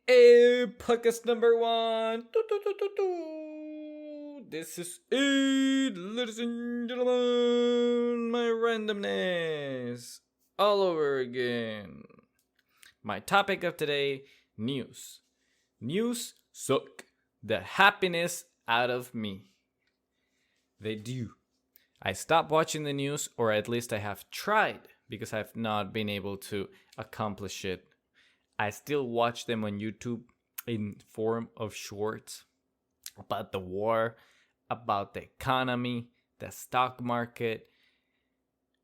Podcast number one. This is it, ladies and gentlemen. My randomness all over again. My topic of today: news. News suck the happiness out of me. They do. I stopped watching the news, or at least I have tried, because I've not been able to accomplish it. I still watch them on YouTube in form of shorts about the war, about the economy, the stock market.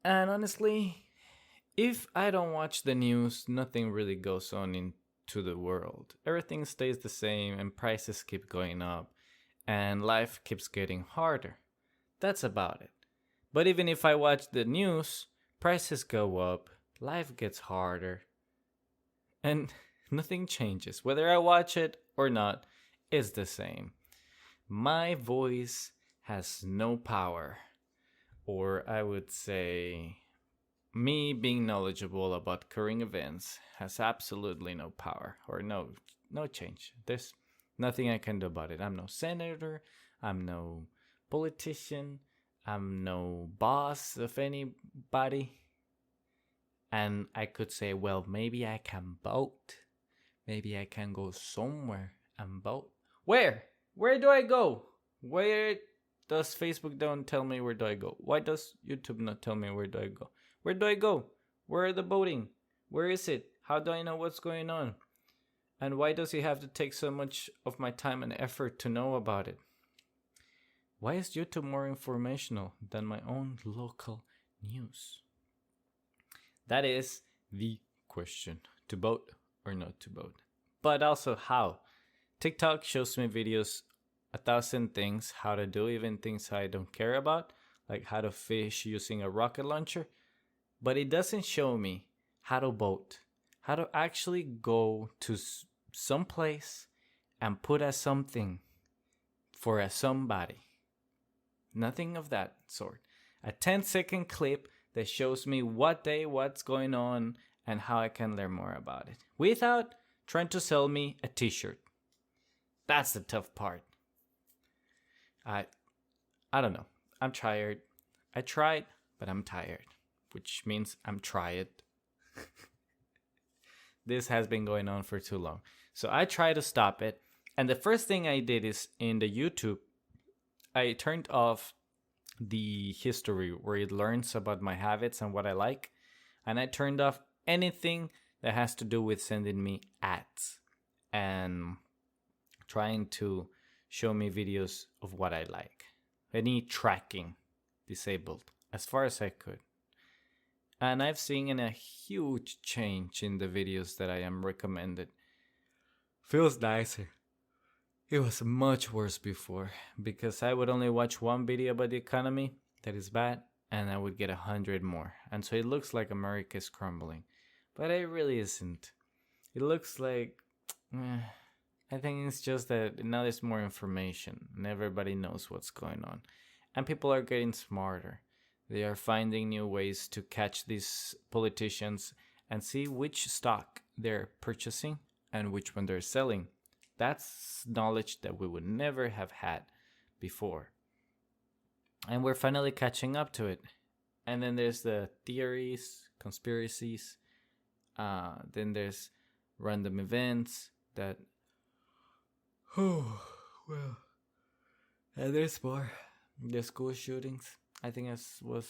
And honestly, if I don't watch the news, nothing really goes on into the world. Everything stays the same and prices keep going up and life keeps getting harder. That's about it. But even if I watch the news, prices go up, life gets harder, and nothing changes. Whether I watch it or not, it's the same. My voice has no power. Or I would say, me being knowledgeable about current events has absolutely no power or no change. There's nothing I can do about it. I'm no senator, I'm no politician, I'm no boss of anybody. And I could say, well, maybe I can vote. Maybe I can go somewhere and vote. Where? Where do I go? Where does Facebook don't tell me where do I go? Why does YouTube not tell me where do I go? Where do I go? Where are the voting? Where is it? How do I know what's going on? And why does it have to take so much of my time and effort to know about it? Why is YouTube more informational than my own local news? That is the question. To vote or not to vote. But also how. TikTok shows me videos, 1,000 things how to do, even things I don't care about, like how to fish using a rocket launcher. But it doesn't show me how to vote, how to actually go to some place and put a something for a somebody. Nothing of that sort. A 10-second clip that shows me what day, what's going on, and how I can learn more about it. Without trying to sell me a t-shirt. That's the tough part. I don't know. I'm tired. I tried, but I'm tired. Which means I'm tired. This has been going on for too long. So I tried to stop it. And the first thing I did is in the YouTube, I turned off the history where it learns about my habits and what I like. And I turned off anything that has to do with sending me ads and trying to show me videos of what I like. Any tracking disabled as far as I could. And I've seen a huge change in the videos that I am recommended. Feels nicer. It was much worse before because I would only watch one video about the economy that is bad and I would get 100 more. And so it looks like America is crumbling. But it really isn't. It looks like... I think it's just that now there's more information and everybody knows what's going on. And people are getting smarter. They are finding new ways to catch these politicians and see which stock they're purchasing and which one they're selling. That's knowledge that we would never have had before. And we're finally catching up to it. And then there's the theories, conspiracies. Then there's random events that... Oh, well. And there's more. The school shootings. I think I was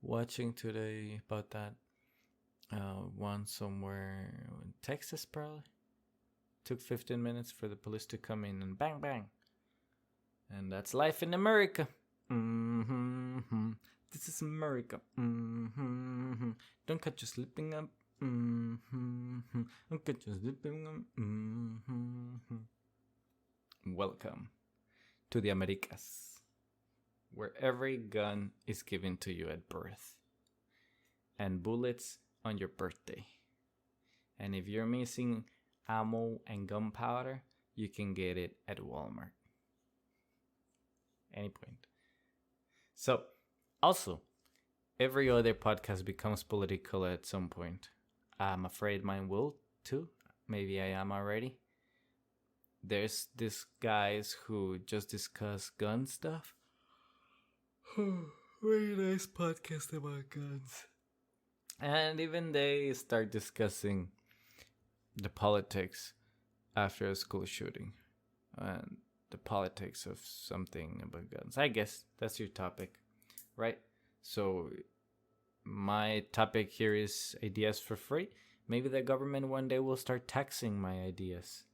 watching today about that. One somewhere in Texas, probably. Took 15 minutes for the police to come in and bang, bang. And that's life in America. Mm-hmm. This is America. Mm-hmm. Don't catch you slipping up. Mm-hmm. Don't catch you slipping up. Mm-hmm. Welcome to the Americas, where every gun is given to you at birth and bullets on your birthday. And if you're missing ammo and gunpowder, you can get it at Walmart. Any point. So, also, every other podcast becomes political at some point. I'm afraid mine will too. Maybe I am already. there's these guys who just discuss gun stuff. Very nice podcast about guns. And even they start discussing the politics after a school shooting and the politics of something about guns. I guess that's your topic, right? So my topic here is ideas for free. Maybe the government one day will start taxing my ideas.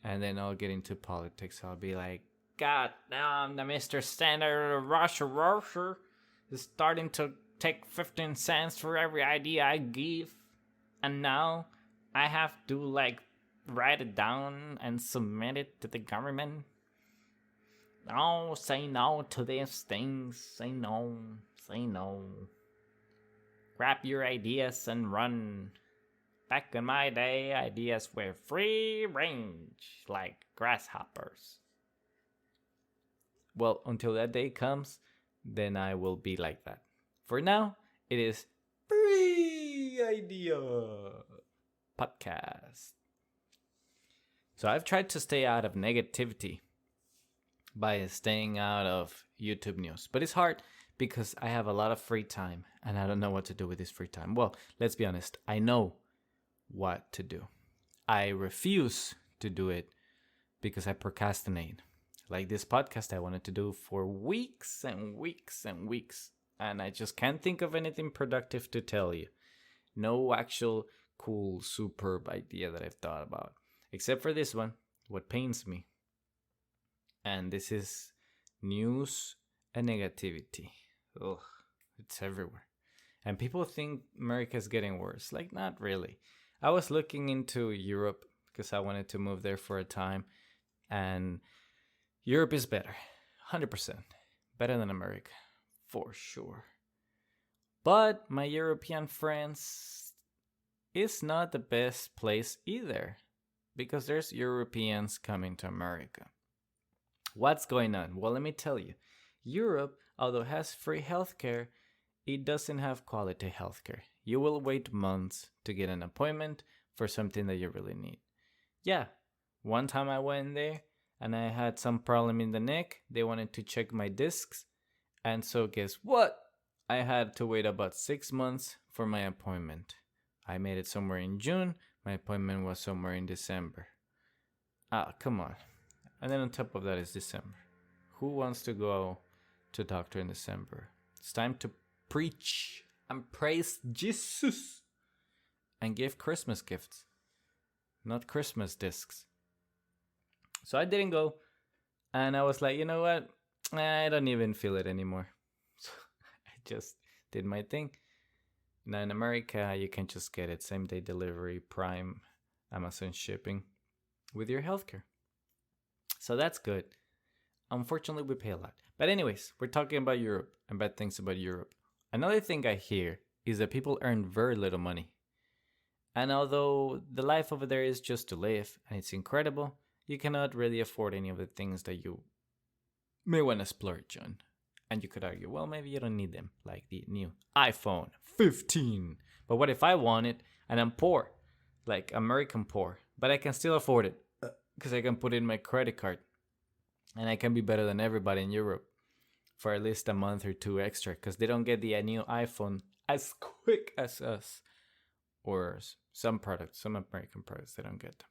And then I'll get into politics. I'll be like, God damn, the Mr. Senator Russia is starting to take 15 cents for every idea I give. And now I have to like write it down and submit it to the government. Oh, say no to these things. Say no. Say no. Grab your ideas and run. Back in my day, ideas were free range, like grasshoppers. Well, until that day comes, then I will be like that. For now, it is free idea podcast. So I've tried to stay out of negativity by staying out of YouTube news. But it's hard because I have a lot of free time and I don't know what to do with this free time. Well, let's be honest. I know what to do. I refuse to do it because I procrastinate. Like this podcast I wanted to do for weeks and weeks and weeks. And I just can't think of anything productive to tell you. No actual cool, superb idea that I've thought about. Except for this one, what pains me. And this is news and negativity. Ugh, it's everywhere. And people think America's getting worse. Like, not really. I was looking into Europe because I wanted to move there for a time. And Europe is better. 100%. Better than America. For sure. But my European friends, it's not the best place either. Because there's Europeans coming to America. What's going on? Well, let me tell you. Europe, although it has free healthcare, it doesn't have quality healthcare. You will wait months to get an appointment for something that you really need. Yeah, one time I went there and I had some problem in the neck. They wanted to check my discs. And so guess what? I had to wait about 6 months for my appointment. I made it somewhere in June. My appointment was somewhere in December. Ah, come on. And then on top of that is December. Who wants to go to doctor in December? It's time to preach and praise Jesus and give Christmas gifts, not Christmas discs. So I didn't go, and I was like, you know what? I don't even feel it anymore. So I just did my thing. Now in America, you can just get it same day delivery, Prime, Amazon shipping with your healthcare. So that's good. Unfortunately, we pay a lot. But anyways, we're talking about Europe and bad things about Europe. Another thing I hear is that people earn very little money. And although the life over there is just to live and it's incredible, you cannot really afford any of the things that you may want to splurge on. And you could argue, well, maybe you don't need them, like the new iPhone 15. But what if I want it and I'm poor, like American poor, but I can still afford it because I can put in my credit card and I can be better than everybody in Europe for at least a month or two extra because they don't get the new iPhone as quick as us. Or some products, some American products, they don't get them.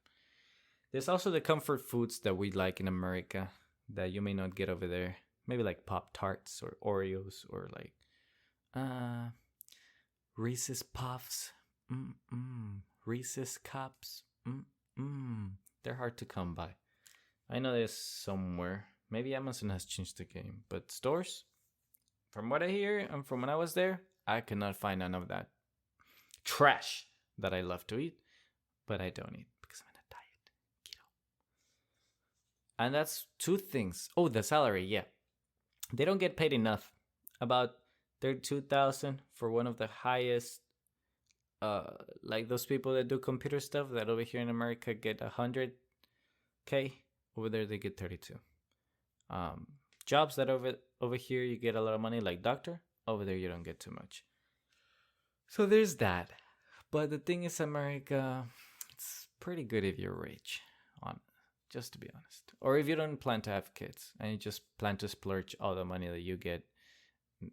There's also the comfort foods that we like in America that you may not get over there. Maybe like Pop-Tarts or Oreos or like Reese's Puffs. Reese's Cups. They're hard to come by. I know there's somewhere. Maybe Amazon has changed the game. But stores, from what I hear and from when I was there, I could not find none of that trash that I love to eat. But I don't eat because I'm on a diet. Keto. And that's two things. Oh, the salary, yeah. They don't get paid enough. About 32,000 for one of the highest, like those people that do computer stuff that over here in America get 100K. Over there they get 32. Jobs that over here you get a lot of money, like doctor. Over there you don't get too much. So there's that. But the thing is, America, it's pretty good if you're rich. just to be honest. Or if you don't plan to have kids and you just plan to splurge all the money that you get,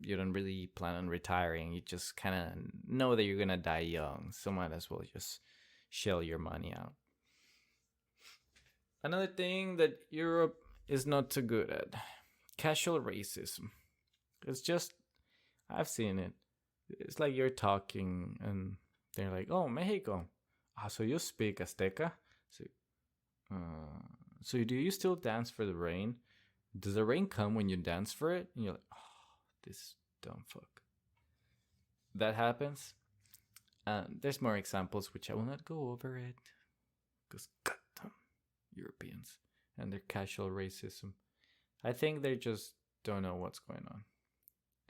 you don't really plan on retiring. You just kind of know that you're gonna die young, so might as well just shell your money out. Another thing that Europe is not too good at: casual racism. It's just, I've seen it. It's like you're talking and they're like, "Oh, Mexico. Ah, so you speak Azteca? So, so do you still dance for the rain? Does the rain come when you dance for it?" And you're like, "Oh, this dumb fuck." That happens. There's more examples which I will not go over it, because goddamn Europeans and their casual racism. I think they just don't know what's going on.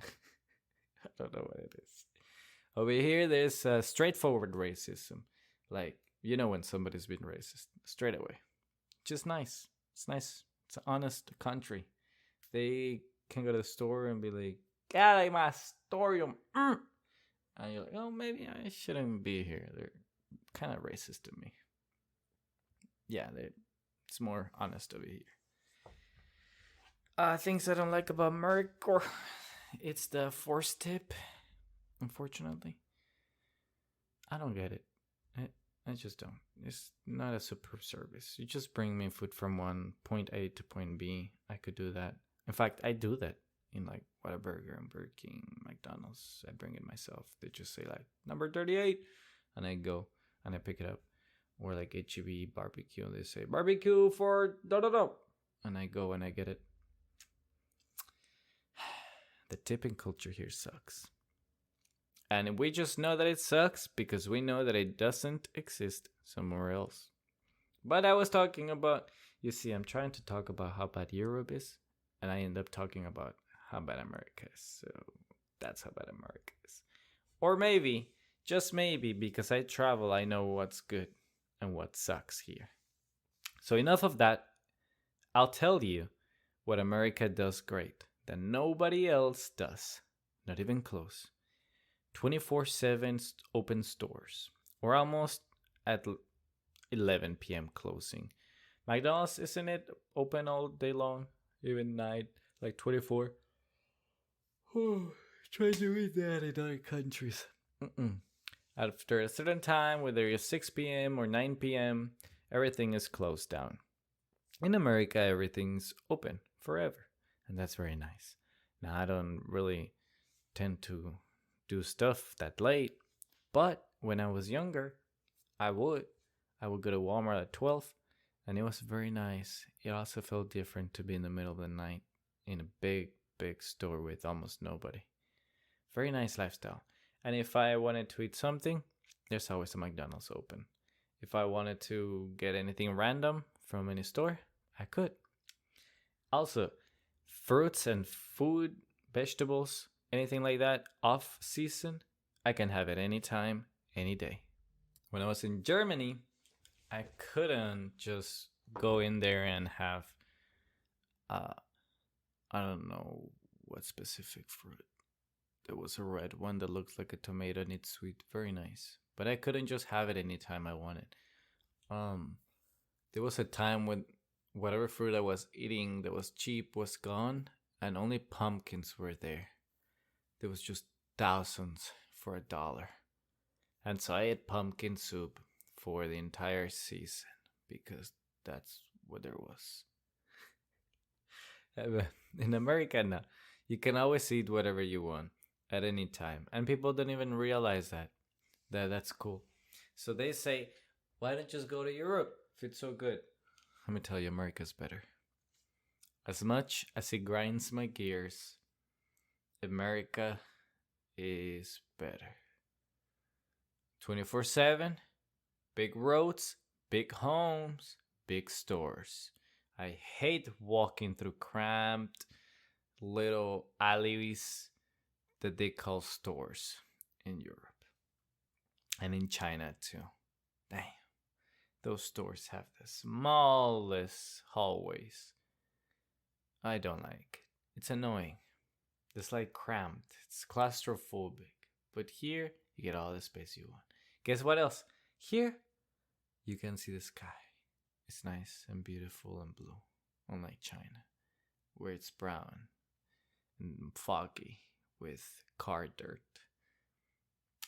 I don't know what it is. Over here, there's straightforward racism. Like, you know when somebody's been racist straight away. Just nice. It's nice. It's an honest country. They can go to the store and be like, "Get out of my store, you." And you're like, "Oh, maybe I shouldn't be here." They're kind of racist to me. Yeah, it's more honest over here. Things I don't like about America, it's the force tip. Unfortunately, I don't get it. I just don't. It's not a superb service. You just bring me food from one point A to point B. I could do that. In fact, I do that in like Whataburger and Burger King, McDonald's. I bring it myself. They just say like number 38, and I go and I pick it up. Or like HEB barbecue, they say barbecue for da da da, and I go and I get it. The tipping culture here sucks. And we just know that it sucks because we know that it doesn't exist somewhere else. But I was talking about, you see, I'm trying to talk about how bad Europe is, and I end up talking about how bad America is. So that's how bad America is. Or maybe, just maybe, because I travel, I know what's good and what sucks here. So enough of that. I'll tell you what America does great that nobody else does. Not even close. 24/7 open stores. We're almost at 11 p.m. closing. McDonald's, isn't it open all day long? Even night, like 24? Oh, try doing that in other countries. After a certain time, whether it's 6 p.m. or 9 p.m., everything is closed down. In America, everything's open forever, and that's very nice. Now, I don't really tend to do stuff that late, but when I was younger, I would go to Walmart at 12, and it was very nice. It also felt different to be in the middle of the night in a big store with almost nobody. Very nice lifestyle. And if I wanted to eat something, there's always a McDonald's open. If I wanted to get anything random from any store, I could. Also, fruits and food, vegetables, anything like that, off season, I can have it anytime, any day. When I was in Germany, I couldn't just go in there and have, I don't know what specific fruit. There was a red one that looks like a tomato and it's sweet, very nice. But I couldn't just have it anytime I wanted. There was a time when whatever fruit I was eating that was cheap was gone, and only pumpkins were there. There was just thousands for $1. And so I ate pumpkin soup for the entire season because that's what there was. In America now, you can always eat whatever you want at any time. And people don't even realize that's cool. So they say, why don't you just go to Europe if it's so good? Let me tell you, America's better. As much as it grinds my gears, America is better. 24/7, big roads, big homes, big stores. I hate walking through cramped little alleyways that they call stores in Europe. And in China too. Damn. Those stores have the smallest hallways. I don't like it. It's annoying. It's like cramped. It's claustrophobic. But here, you get all the space you want. Guess what else? Here, you can see the sky. It's nice and beautiful and blue, unlike China, where it's brown and foggy with car dirt.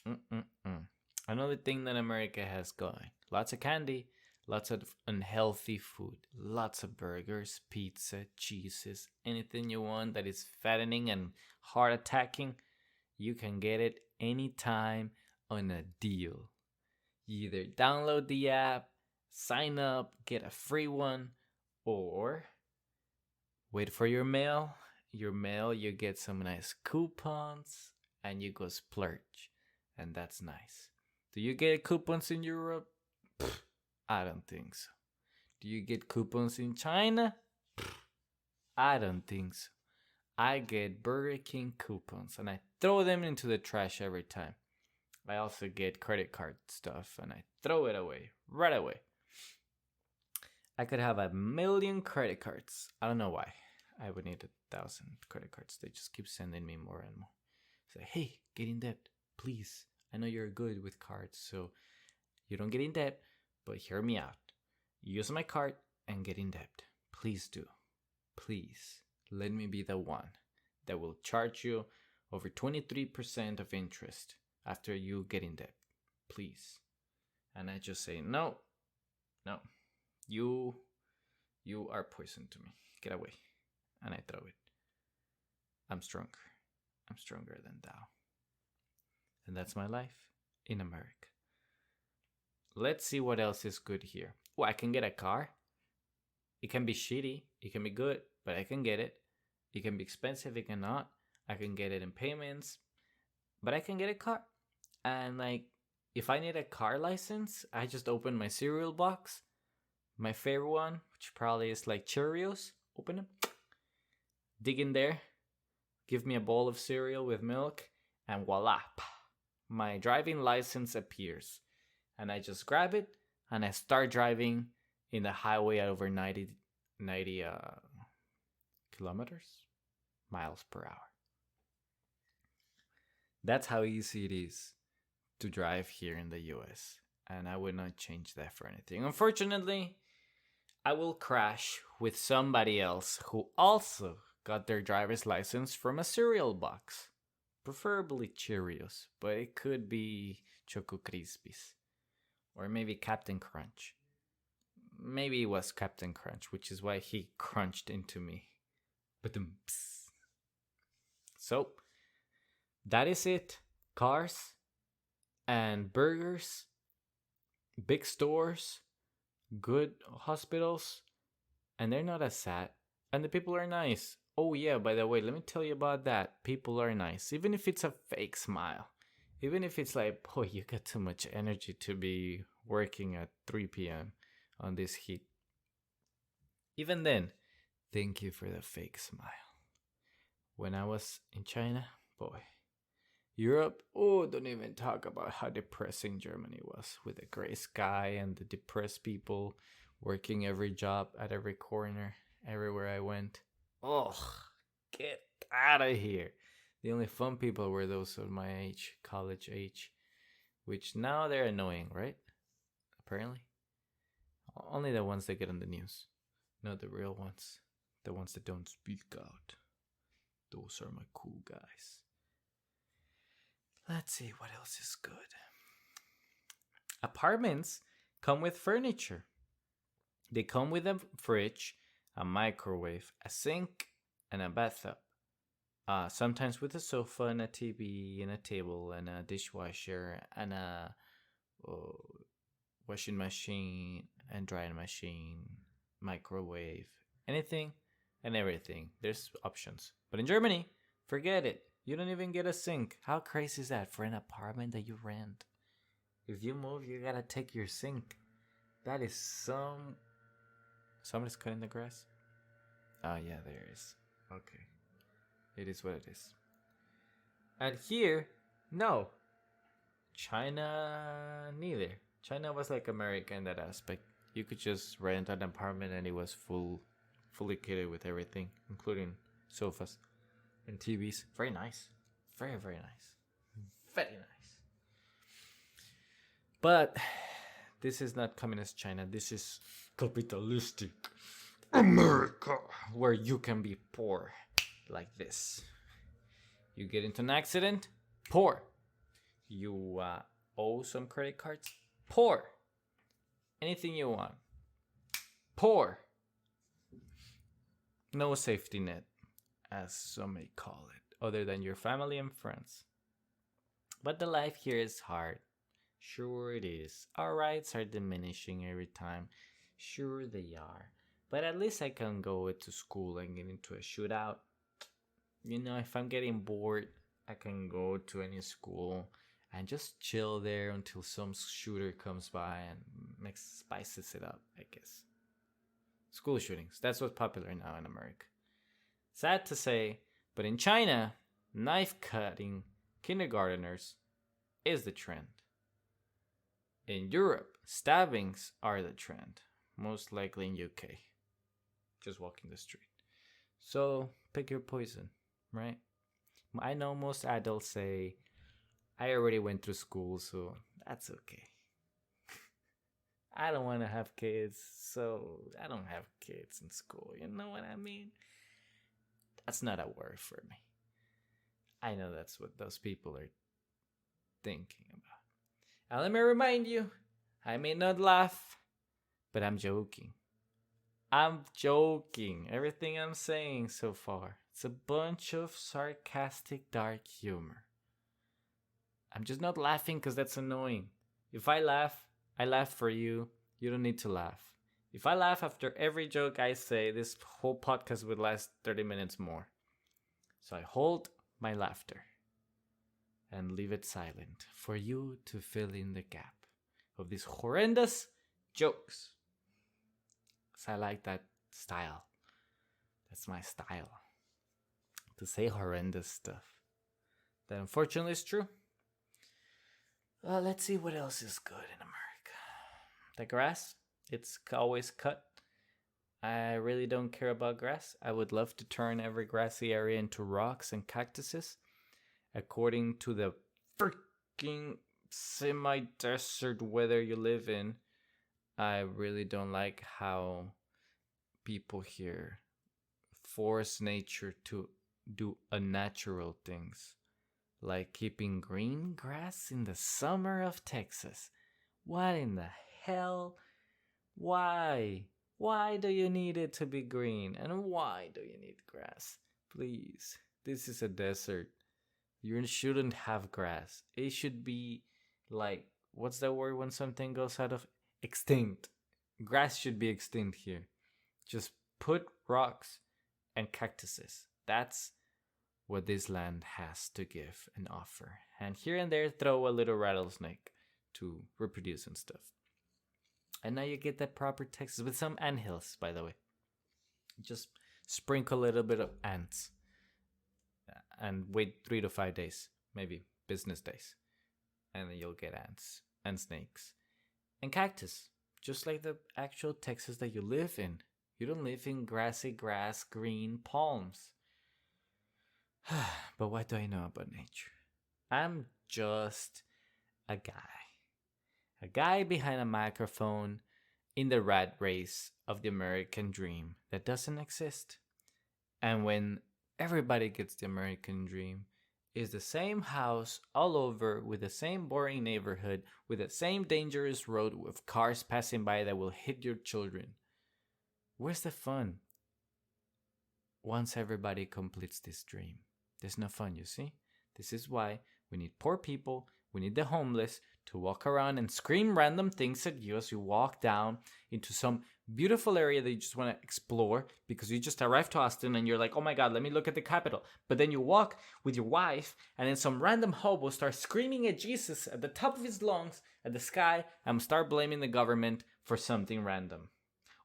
Mm-mm-mm. Another thing that America has going: lots of candy, lots of unhealthy food, lots of burgers, pizza, cheeses, anything you want that is fattening and heart attacking. You can get it anytime on a deal. You either download the app, sign up, get a free one, or wait for your mail. Your mail, you get some nice coupons and you go splurge. And that's nice. Do you get coupons in Europe? Pfft, I don't think so. Do you get coupons in China? Pfft, I don't think so. I get Burger King coupons and I throw them into the trash every time. I also get credit card stuff and I throw it away right away. I could have 1,000,000 credit cards. I don't know why. I would need 1,000 credit cards. They just keep sending me more and more. Say, hey, get in debt, please. I know you're good with cards, so you don't get in debt, but hear me out. Use my card and get in debt. Please do. Please, let me be the one that will charge you over 23% of interest after you get in debt. Please. And I just say, no, you are poison to me. Get away. And I throw it. I'm stronger. I'm stronger than thou. And that's my life in America. Let's see what else is good here. Oh, I can get a car. It can be shitty. It can be good, but I can get it. It can be expensive. It cannot. I can get it in payments, but I can get a car. And like, if I need a car license, I just open my cereal box. My favorite one, which probably is like Cheerios. Open them. Dig in there. Give me a bowl of cereal with milk. And voila. My driving license appears. And I just grab it. And I start driving in the highway at over 90 miles per hour. That's how easy it is to drive here in the US. And I would not change that for anything. Unfortunately, I will crash with somebody else who also got their driver's license from a cereal box. Preferably Cheerios, but it could be Choco Crispies. Or maybe Captain Crunch. Maybe it was Captain Crunch, which is why he crunched into me. So, that is it. Cars and burgers, big stores, good hospitals, and they're not as sad. And the people are nice. Oh yeah, by the way, let me tell you about that. People are nice, even if it's a fake smile. Even if it's like, oh, you got too much energy to be working at 3 p.m. on this heat. Even then, thank you for the fake smile. When I was in China, boy, Europe, oh, don't even talk about how depressing Germany was with the gray sky and the depressed people working every job at every corner, everywhere I went. Oh, get out of here. The only fun people were those of my age, college age, which now they're annoying, right? Apparently. Only the ones that get on the news, not the real ones, the ones that don't speak out. Those are my cool guys. Let's see what else is good. Apartments come with furniture. They come with a fridge, a microwave, a sink, and a bathtub. Sometimes with a sofa and a TV and a table and a dishwasher and a washing machine and drying machine, microwave, anything and everything. There's options. But in Germany, forget it. You don't even get a sink. How crazy is that for an apartment that you rent? If you move, you gotta take your sink. That is Somebody's cutting the grass? Oh, yeah, there is. Okay. It is what it is. And here, no. China, neither. China was like America in that aspect. You could just rent an apartment and it was fully kitted with everything, including sofas and TVs. Very nice. Very, very nice. Very nice. But this is not communist China. This is capitalistic America, where you can be poor like this. You get into an accident, poor. You owe some credit cards, poor. Anything you want, poor. No safety net, as some may call it, other than your family and friends. But the life here is hard. Sure it is. Our rights are diminishing every time. Sure they are. But at least I can go to school and get into a shootout. You know, if I'm getting bored, I can go to any school and just chill there until some shooter comes by and spices it up, I guess. School shootings, that's what's popular now in America. Sad to say, but in China, knife cutting kindergarteners is the trend. In Europe, stabbings are the trend, most likely in UK. Just walking the street. So pick your poison, right? I know most adults say, I already went through school, so that's okay. I don't want to have kids, so I don't have kids in school. You know what I mean? That's not a word for me. I know that's what those people are thinking about. Now let me remind you, I may not laugh, but I'm joking. I'm joking. Everything I'm saying so far, it's a bunch of sarcastic dark humor. I'm just not laughing because that's annoying. If I laugh for you. You don't need to laugh. If I laugh after every joke I say, this whole podcast would last 30 minutes more. So I hold my laughter and leave it silent for you to fill in the gap of these horrendous jokes. Because I like that style. That's my style. To say horrendous stuff. That unfortunately is true. Well, let's see what else is good in America. The grass, it's always cut. I really don't care about grass. I would love to turn every grassy area into rocks and cactuses. According to the freaking semi-desert weather you live in, I really don't like how people here force nature to do unnatural things. Like keeping green grass in the summer of Texas. What in the hell? Why? Why do you need it to be green? And why do you need grass? Please, this is a desert. You shouldn't have grass. It should be like, what's the word when something goes out of extinct? Grass should be extinct here. Just put rocks and cactuses. That's what this land has to give and offer. And here and there, throw a little rattlesnake to reproduce and stuff. And now you get that proper Texas with some anthills, by the way. Just sprinkle a little bit of ants and wait 3 to 5 days, maybe business days. And then you'll get ants and snakes and cactus, just like the actual Texas that you live in. You don't live in grassy grass, green palms. But what do I know about nature? I'm just a guy behind a microphone in the rat race of the American dream that doesn't exist. And when everybody gets the American dream, is the same house all over with the same boring neighborhood with the same dangerous road with cars passing by that will hit your children. Where's the fun? Once everybody completes this dream, there's no fun, you see? This is why we need poor people, we need the homeless to walk around and scream random things at you as you walk down into some beautiful area that you just want to explore because you just arrived to Austin and you're like, oh my God, let me look at the Capitol. But then you walk with your wife and then some random hobo starts screaming at Jesus at the top of his lungs at the sky and start blaming the government for something random.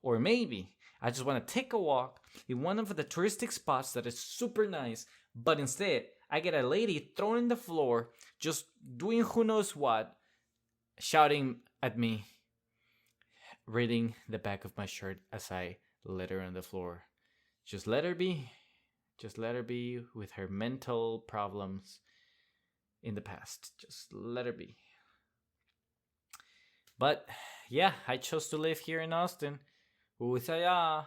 Or maybe I just want to take a walk in one of the touristic spots that is super nice, but instead I get a lady thrown in the floor just doing who knows what, shouting at me, reading the back of my shirt as I let her on the floor. Just let her be. Just let her be with her mental problems in the past. Just let her be. But yeah, I chose to live here in Austin Usaya.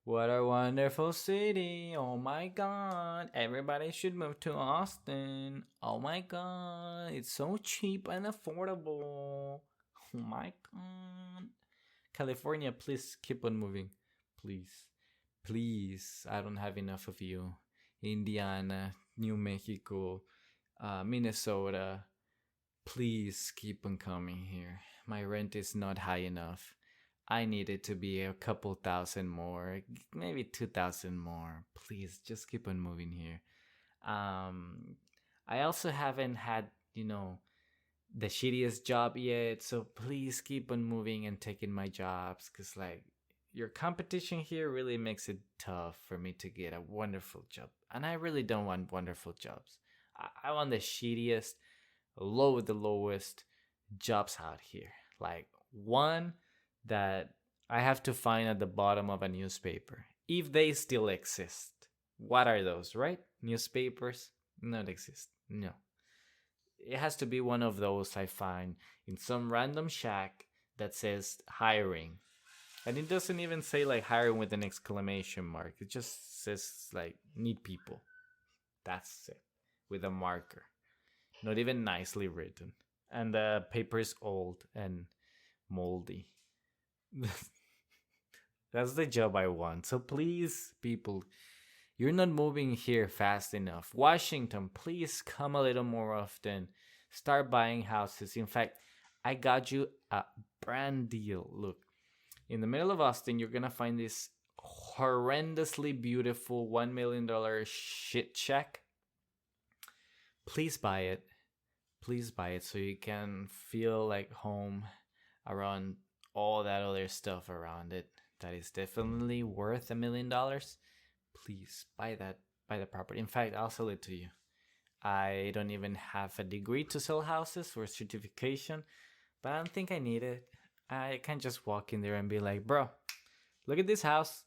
What a wonderful city. Oh my god. Everybody should move to Austin. Oh my god. It's so cheap and affordable. Oh my god. California, please keep on moving. Please. Please. I don't have enough of you. Indiana, New Mexico, Minnesota. Please keep on coming here. My rent is not high enough. I need it to be a couple thousand more, maybe 2,000 more. Please, just keep on moving here. Um, I also haven't had, the shittiest job yet, so please keep on moving and taking my jobs, cause like your competition here really makes it tough for me to get a wonderful job, and I really don't want wonderful jobs. I want the shittiest, the lowest jobs out here, like one that I have to find at the bottom of a newspaper, if they still exist. What are those, right? Newspapers? Not exist. No. It has to be one of those I find in some random shack that says hiring. And it doesn't even say like hiring with an exclamation mark. It just says like need people. That's it. With a marker. Not even nicely written. And the paper is old and moldy. That's the job I want. So please, people, you're not moving here fast enough. Washington, please come a little more often. Start buying houses. In fact, I got you a brand deal. Look, in the middle of Austin, you're going to find this horrendously beautiful $1 million shit shack. Please buy it. Please buy it so you can feel like home around all that other stuff around it that is definitely worth $1 million. Please buy the property. In fact, I'll sell it to you. I don't even have a degree to sell houses or certification, but I don't think I need it. I can just walk in there and be like, bro, look at this house.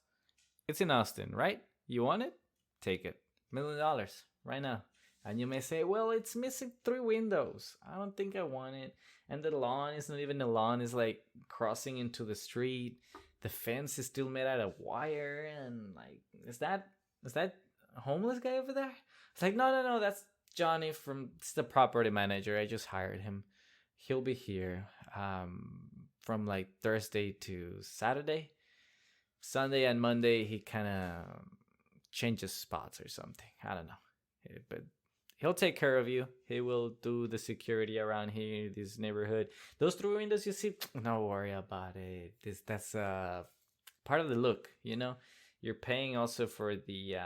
It's in Austin, right? You want it? Take it. $1 million right now. And you may say, well, it's missing 3 windows. I don't think I want it. And the lawn is not even a lawn. It's like crossing into the street. The fence is still made out of wire. And like, is that a homeless guy over there? It's like, no. That's Johnny it's the property manager. I just hired him. He'll be here from like Thursday to Saturday. Sunday and Monday, he kind of changes spots or something. I don't know. But he'll take care of you. He will do the security around here, this neighborhood. Those 3 windows you see, don't worry about it. That's part of the look, You're paying also for the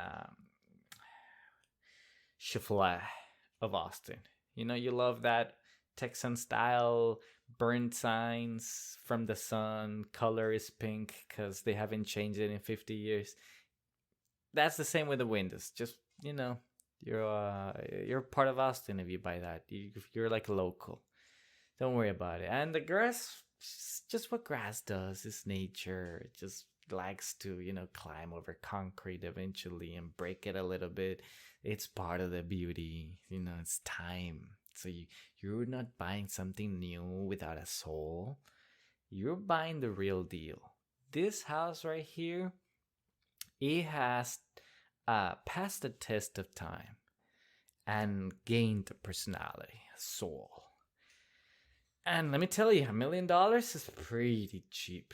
chiffle of Austin. You love that Texan style burnt signs from the sun. Color is pink because they haven't changed it in 50 years. That's the same with the windows. Just, you're part of Austin if you buy that. You're like a local. Don't worry about it. And the grass, just what grass does. It's nature. It just likes to, climb over concrete eventually and break it a little bit. It's part of the beauty. It's time. So you're not buying something new without a soul. You're buying the real deal. This house right here, it has passed the test of time and gained a personality, a soul. And let me tell you, $1 million is pretty cheap,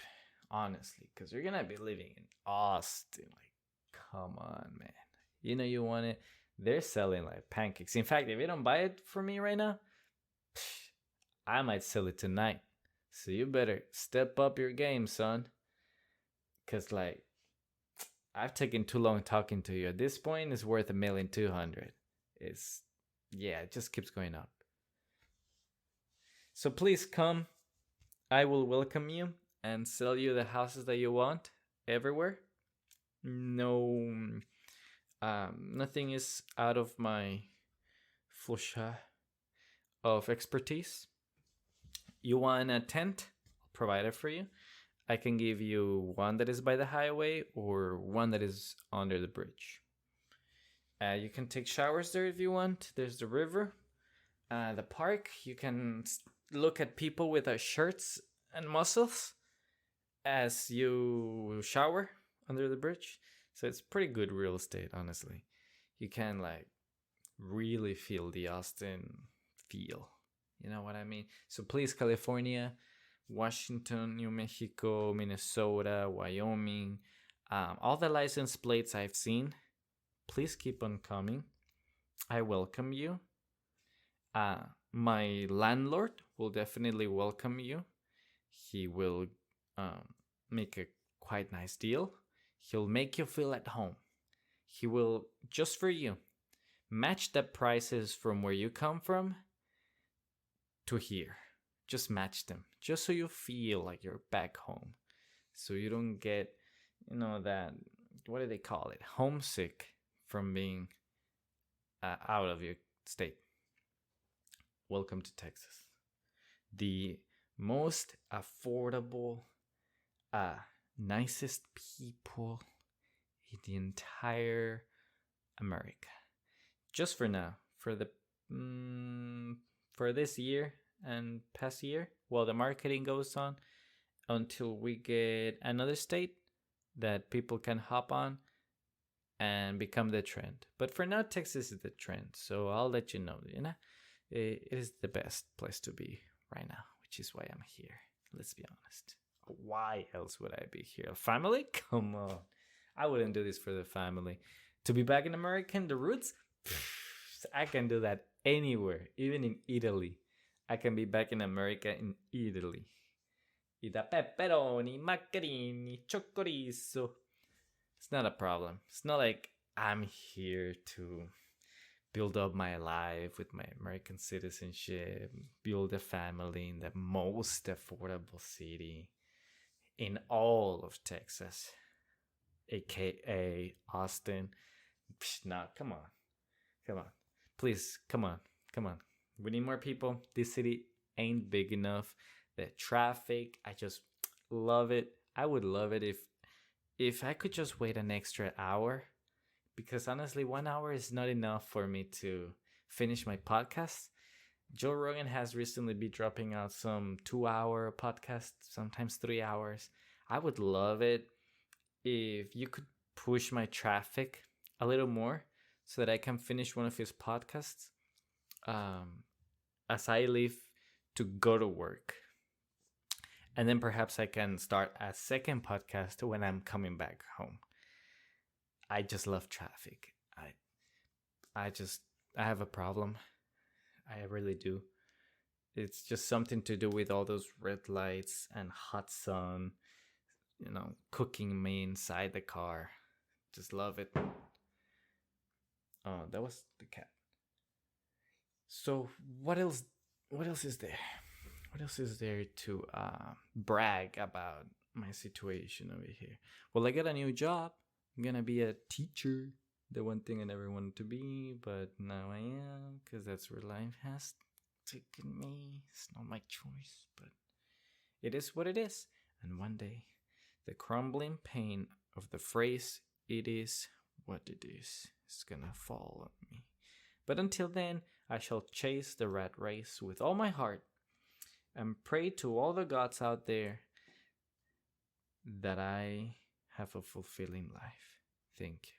honestly, because you're gonna be living in Austin. Like, come on, man. You want it. They're selling like pancakes. In fact, if you don't buy it for me right now, I might sell it tonight. So you better step up your game, son. Because like, I've taken too long talking to you. At this point, it's worth $1,200,000. It just keeps going up. So please come. I will welcome you and sell you the houses that you want everywhere. No, nothing is out of my flusha of expertise. You want a tent? I'll provide it for you. I can give you one that is by the highway or one that is under the bridge. You can take showers there if you want. There's the river. The park, you can look at people with shirts and muscles. as you shower under the bridge. So it's pretty good real estate, honestly. You can like really feel the Austin feel. You know what I mean? So please, California, Washington, New Mexico, Minnesota, Wyoming, all the license plates I've seen, please keep on coming. I welcome you. My landlord will definitely welcome you. He will make a quite nice deal. He'll make you feel at home. He will, just for you, match the prices from where you come from to here. Just match them, just so you feel like you're back home. So you don't get, that, what do they call it? Homesick from being out of your state. Welcome to Texas. The most affordable, nicest people in the entire America. Just for now, for the for this year and past year, while the marketing goes on, until we get another state that people can hop on and become the trend. But for now, Texas is the trend, so I'll let you know. It is the best place to be right now, which is why I'm here. Let's be honest. Why else would I be here? Family? Come on. I wouldn't do this for the family. To be back in America, the roots? I can do that anywhere, even in Italy. I can be back in America in Italy. Ida pepperoni, macchiarini, chorizo. It's not a problem. It's not like I'm here to build up my life with my American citizenship, build a family in the most affordable city in all of Texas, aka Austin. No, come on. Please, come on. We need more people. This city ain't big enough. The traffic, I just love it. I would love it if I could just wait an extra hour, because honestly, 1 hour is not enough for me to finish my podcast. Joe Rogan has recently been dropping out some 2-hour podcasts, sometimes 3 hours. I would love it if you could push my traffic a little more so that I can finish one of his podcasts as I leave to go to work. And then perhaps I can start a second podcast when I'm coming back home. I just love traffic. I have a problem. I really do. It's just something to do with all those red lights and hot sun, cooking me inside the car. Just love it. Oh, that was the cat. So what else is there? What else is there to brag about my situation over here? Well, I got a new job. I'm gonna be a teacher. The one thing I never wanted to be, but now I am, because that's where life has taken me. It's not my choice, but it is what it is. And one day, the crumbling pain of the phrase, "it is what it is gonna fall on me. But until then, I shall chase the rat race with all my heart and pray to all the gods out there that I have a fulfilling life. Thank you.